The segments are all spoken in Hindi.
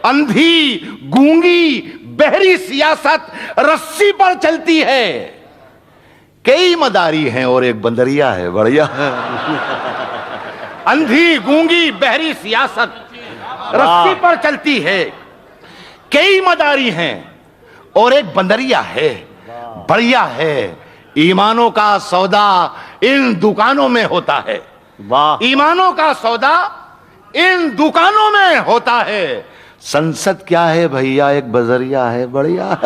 अंधी गूंगी बहरी सियासत रस्सी पर चलती है। कई मदारी हैं और एक बंदरिया है, बढ़िया। अंधी गूंगी बहरी सियासत रस्सी पर चलती है, कई मदारी हैं और एक बंदरिया है, बढ़िया है। ईमानों का सौदा इन दुकानों में होता है, वाह। ईमानों का सौदा इन दुकानों में होता है। संसद क्या है भैया, एक बजरिया है, बढ़िया।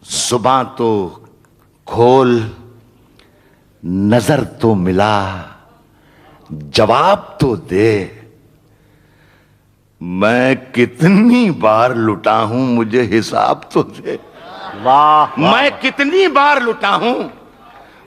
जुबान तो खोल, नजर तो मिला, जवाब तो दे। मैं कितनी बार लुटा हूं, मुझे हिसाब तो दे। वाह। मैं कितनी बार लुटा हूं,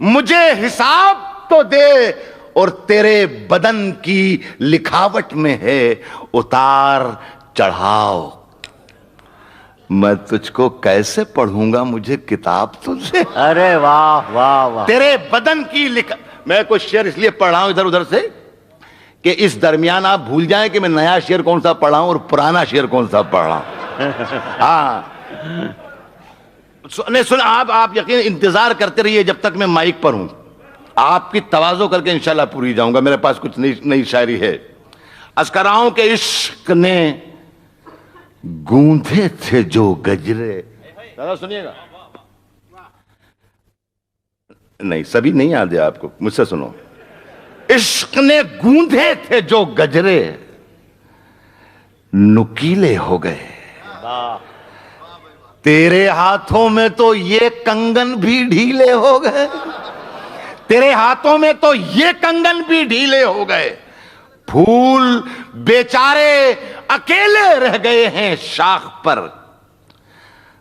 मुझे हिसाब तो दे। और तेरे बदन की लिखावट में है उतार चढ़ाव। मैं तुझको कैसे पढ़ूंगा, मुझे किताब तो दे। अरे वाह वाह वाह। तेरे बदन की मैं कुछ शेर इसलिए पढ़ रहा हूं इधर उधर से कि इस दरमियान आप भूल जाएं कि मैं नया शेर कौन सा पढ़ा हूं और पुराना शेर कौन सा पढ़ रहा हूं। हाँ, सुन आप यकीन इंतजार करते रहिए जब तक मैं माइक पर हूं। आपकी तवाज़ो करके इंशाल्लाह पूरी जाऊंगा। मेरे पास कुछ नई शायरी है। अस्कराओं के इश्क ने गूंधे थे जो गजरे। दादा सुनिएगा, नहीं सभी नहीं याद है आपको, मुझसे सुनो। इश्क ने गूंधे थे जो गजरे नुकीले हो गए। तेरे हाथों में तो ये कंगन भी ढीले हो गए, तेरे हाथों में तो ये कंगन भी ढीले हो गए। फूल बेचारे अकेले रह गए हैं शाख पर,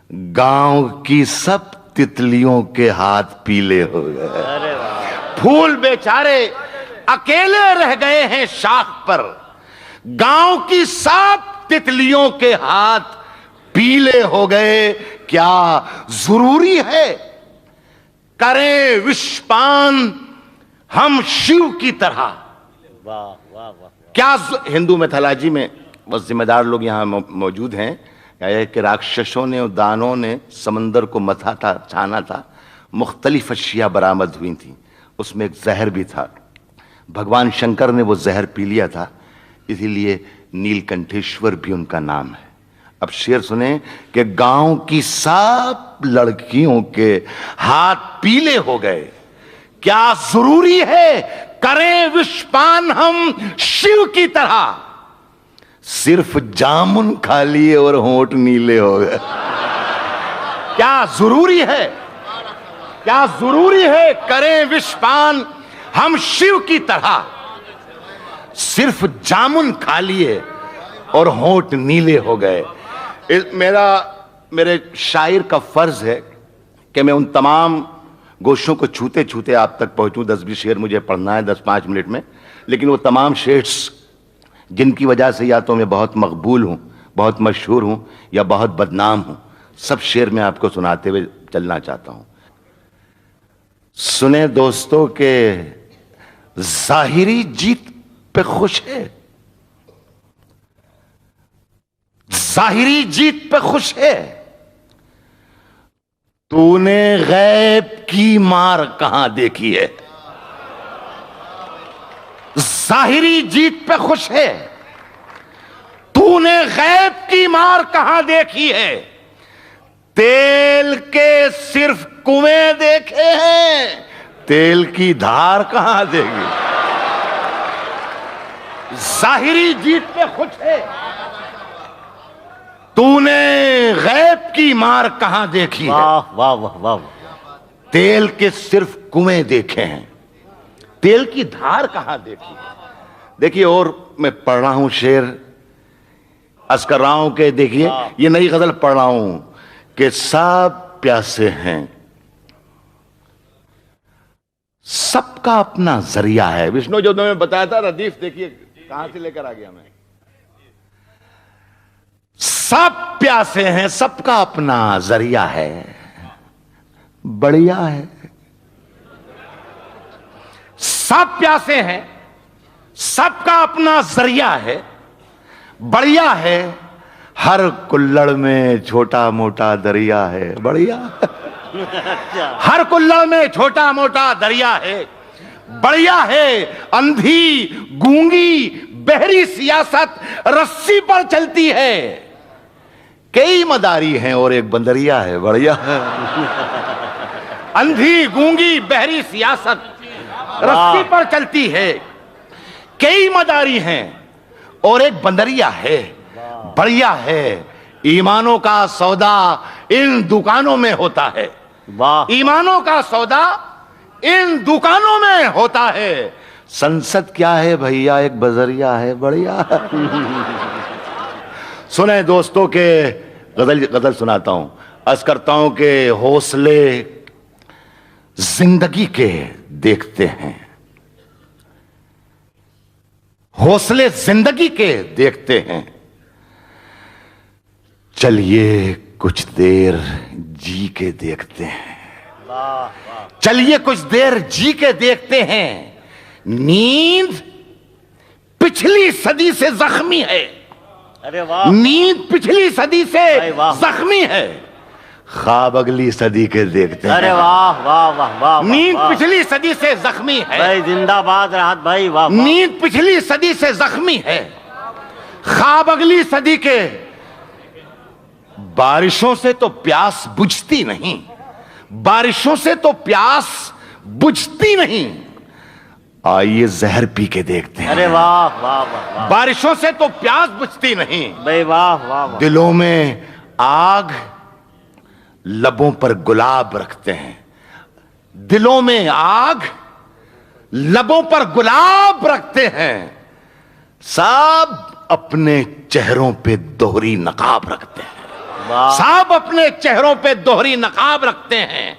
गांव की सब तितलियों के हाथ पीले हो गए। फूल बेचारे अकेले रह गए हैं शाख पर, गांव की सब तितलियों के हाथ पीले हो गए। क्या जरूरी है करें विषपान हम शिव की तरह। वाह वाह वाह। क्या हिंदू मैथोलॉजी में बस जिम्मेदार लोग यहां मौजूद हैं कि राक्षसों ने और दानों ने समंदर को मथा था, छाना था, मुख्तलिफ अशिया बरामद हुई थी, उसमें एक जहर भी था। भगवान शंकर ने वो जहर पी लिया था, इसीलिए नीलकंठेश्वर भी उनका नाम है। अब शेर सुने कि गांव की सब लड़कियों के हाथ पीले हो गए। क्या जरूरी है करें विषपान हम शिव की तरह, सिर्फ जामुन खा लिए और होंठ नीले हो गए। क्या जरूरी है, क्या जरूरी है करें विषपान हम शिव की तरह, सिर्फ जामुन खा लिए और होंठ नीले हो गए। मेरे शायर का फर्ज है कि मैं उन तमाम गोशों को छूते छूते आप तक पहुंचूं। 10-20 शेर मुझे पढ़ना है 10-5 मिनट में, लेकिन वो तमाम शेर्स जिनकी वजह से या तो मैं बहुत मकबूल हूं, बहुत मशहूर हूं, या बहुत बदनाम हूं, सब शेर मैं आपको सुनाते हुए चलना चाहता हूं। सुने दोस्तों के जाहिरी जीत पे खुश है, जाहिरी जीत पे खुश है, तूने गैब की मार कहां देखी है। जाहिरी जीत पे खुश है, तूने गैब की मार कहां देखी है। तेल के सिर्फ कुएं देखे हैं, तेल की धार कहां देगी। जाहिरी जीत पे खुश है, तूने गैब की मार कहां देखी है। वाह वाह वाह वाह। तेल के सिर्फ कुएं देखे हैं, तेल की धार कहां देखी है। देखिए, और मैं पढ़ रहा हूं शेर अस्कर राव के। देखिए, ये नई गजल पढ़ रहा हूं कि सब प्यासे हैं, सबका अपना जरिया है। विष्णु जो मैंने बताया था रदीफ, देखिए कहां से लेकर आ गया मैं। सब प्यासे हैं, सबका अपना जरिया है, बढ़िया है। सब प्यासे हैं, सबका अपना जरिया है, बढ़िया है। हर कुल्लड़ में छोटा मोटा दरिया है, बढ़िया। हर कुल्लड़ में छोटा मोटा दरिया है, बढ़िया है। अंधी गूंगी बहरी सियासत रस्सी पर चलती है, कई मदारी हैं और एक बंदरिया है, बढ़िया। अंधी गूंगी बहरी सियासत रस्सी पर चलती है, कई मदारी हैं और एक बंदरिया है, बढ़िया है। ईमानों का सौदा इन दुकानों में होता है, वाह। ईमानों का सौदा इन दुकानों में होता है। संसद क्या है भैया, एक बजरिया है, बढ़िया। सुने दोस्तों के गजल सुनाता हूं। अर्ज करता हूं कि हौसले जिंदगी के देखते हैं, हौसले जिंदगी के देखते हैं। चलिए कुछ देर जी के देखते हैं, चलिए कुछ देर जी के देखते हैं। नींद पिछली सदी से जख्मी है, अरे वाह। नींद पिछली सदी से जख्मी है, ख्वाब अगली सदी के देखते हैं। अरे वाह वाह वाह वाह। नींद पिछली सदी से जख्मी है भाई, जिंदाबाद राहत भाई, वाह। नींद पिछली सदी से जख्मी है, ख्वाब अगली सदी के। बारिशों से तो प्यास बुझती नहीं, बारिशों से तो प्यास बुझती नहीं, आइए जहर पी के देखते हैं। अरे वाह वाह वाह। बारिशों से तो प्यास बुझती नहीं भाई, वाह वाह। दिलों में आग लबों पर गुलाब रखते हैं, दिलों में आग लबों पर गुलाब रखते हैं। सब अपने चेहरों पे दोहरी नकाब रखते हैं, सब अपने चेहरों पे दोहरी नकाब रखते हैं।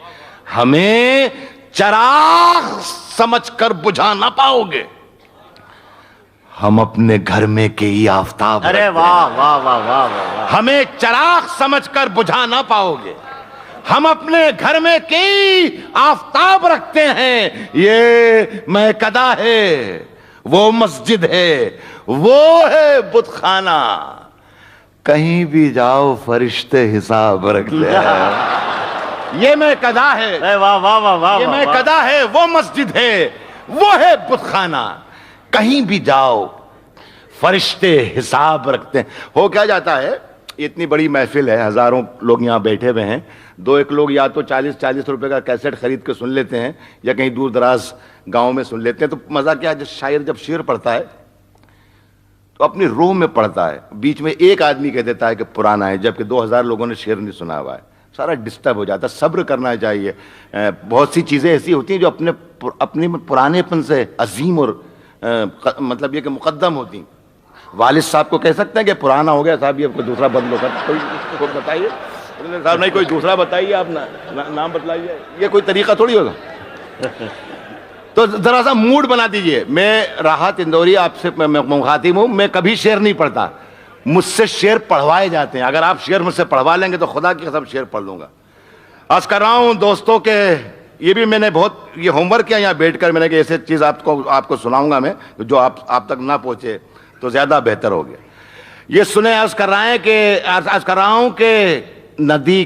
हमें चराग समझकर बुझा ना पाओगे, हम अपने घर में कई आफताब। अरे वाह वाह वाह वाह वाह। हमें चराग समझकर बुझा ना पाओगे, हम अपने घर में कई आफताब रखते हैं। ये महकदा है, वो मस्जिद है, वो है बुतखाना, कहीं भी जाओ फरिश्ते हिसाब रखते हैं। ये महकदा है, वाह वाह वाह वाह। ये महकदा है, वो मस्जिद है, वो है बुतखाना, कहीं भी जाओ फरिश्ते हिसाब रखते हैं। हो क्या जाता है, इतनी बड़ी महफिल है, हजारों लोग यहाँ बैठे हुए हैं, दो एक लोग या तो 40-40 रुपए का कैसेट खरीद के सुन लेते हैं या कहीं दूर दराज गांव में सुन लेते हैं। तो मजा क्या है, शायर जब शेर पढ़ता है तो अपनी रूह में पढ़ता है, बीच में एक आदमी कह देता है कि पुराना है, जबकि 2000 लोगों ने शेर नहीं सुना हुआ है, सारा डिस्टर्ब हो जाता है। सब्र करना चाहिए। बहुत सी चीजें ऐसी होती हैं जो अपने पुरानेपन से अजीम और मतलब ये कि मुकद्दम होती। वालिद साहब को कह सकते हैं कि पुराना हो गया साहब, ये कोई दूसरा बदलो कर, कोई बताइए साहब, नहीं कोई दूसरा बताइए, आप नाम बतलाइए, ये कोई तरीका थोड़ी होगा। तो जरा सा मूड बना दीजिए। मैं राहत इंदौरी आपसे मुखातिब हूं, मैं कभी शेर नहीं पढ़ता, मुझसे शेर पढ़वाए जाते हैं। अगर आप शेर मुझसे पढ़वा लेंगे तो खुदा की कसम शेर पढ़ लूंगा। आज कर रहा हूं दोस्तों के, ये भी मैंने बहुत ये होमवर्क किया यहाँ बैठकर, मैंने कि ऐसे चीज आपको सुनाऊंगा मैं जो आप तक ना पहुंचे तो ज्यादा बेहतर हो गया। ये सुने, अर्ज कर रहा हूं कि नदी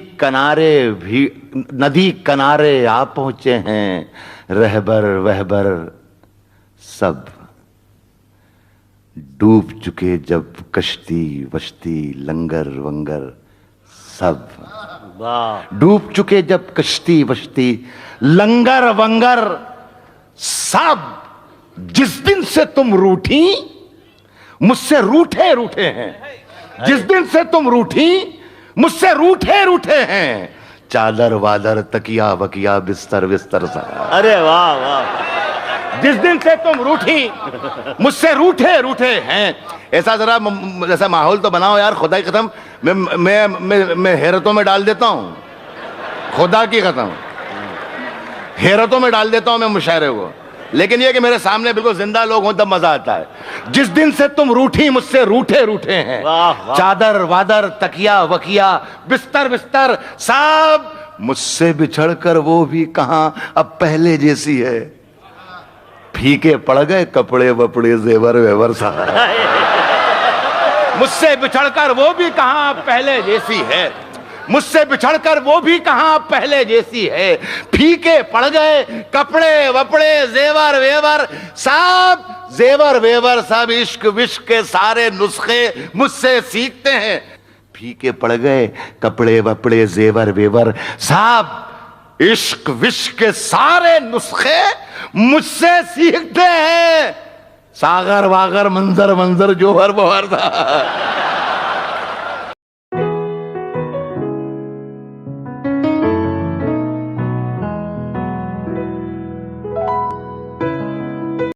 किनारे आ पहुंचे हैं रहबर वहबर सब, डूब चुके जब कश्ती वश्ती लंगर वंगर सब, डूब चुके जब कश्ती वश्ती लंगर वंगर सब। जिस दिन से तुम रूठी मुझसे रूठे रूठे हैं, जिस दिन से तुम रूठी मुझसे रूठे रूठे हैं, चादर वादर तकिया वकिया बिस्तर बिस्तर सा। अरे वाह वाह। जिस दिन से तुम रूठी मुझसे रूठे रूठे हैं। ऐसा जरा जैसा माहौल तो बनाओ यार, खुदा की कसम मैं हैरतों में डाल देता हूं, खुदा की कसम हैरतों में डाल देता हूं मैं मुशायरे को। लेकिन ये कि मेरे सामने बिल्कुल जिंदा लोग हों तब मजा आता है। जिस दिन से तुम रूठी मुझसे रूठे रूठे हैं, चादर वादर तकिया वकिया बिस्तर बिस्तर सब मुझसे बिछड़कर वो भी कहां अब पहले जैसी है। फीके पड़ गए कपड़े वपड़े जेवर वेवर सा। मुझसे बिछड़कर वो भी कहां पहले जैसी है, मुझसे बिछड़कर वो भी कहां पहले जैसी है। फीके पड़ गए कपड़े वपड़े जेवर वेवर सब, जेवर वेवर सब, इश्क विश्क के सारे नुस्खे मुझसे सीखते हैं। फीके पड़ गए कपड़े वपड़े जेवर वेवर सब, इश्क विश्क के सारे नुस्खे मुझसे सीखते हैं। सागर वागर मंजर मंजर जोहर बोहर था।